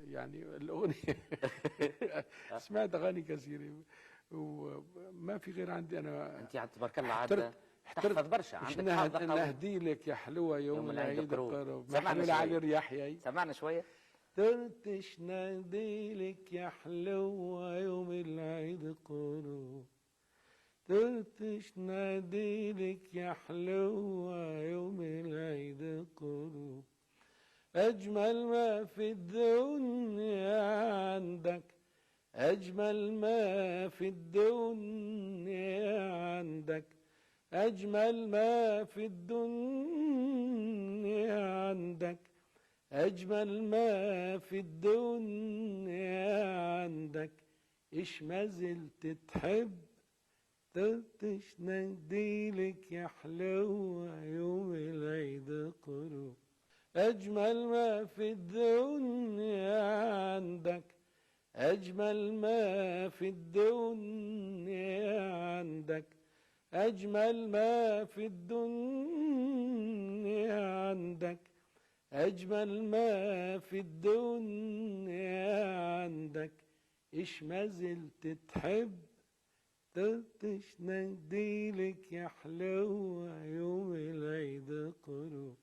يعني الأغنية سمعت أغاني كثيرة وما في غير عندي أنا. أنت تبارك الله عاد تحفظ برشا، عندك حافظة قوي. نهدي لك يا حلوة يوم العيد قرب، سمعنا شوية على الرياح ياي. سمعنا شوية. ترتش نهدي لك يا حلوة يوم العيد قرب، ترتش نهدي لك يا حلوة يوم العيد قرب، أجمل ما في الدنيا عندك، أجمل ما في الدنيا عندك، أجمل ما في الدنيا عندك، أجمل ما في الدنيا عندك، إيش ما زلت تحب ترتش نديلك يا حلوة يوم العيد قرب، أجمل ما في الدنيا عندك، أجمل ما في الدنيا عندك، أجمل ما في الدنيا عندك، أجمل ما في الدنيا عندك، إيش ما زلت تحب ترتش نديلك يا حلوة يوم العيد قرب.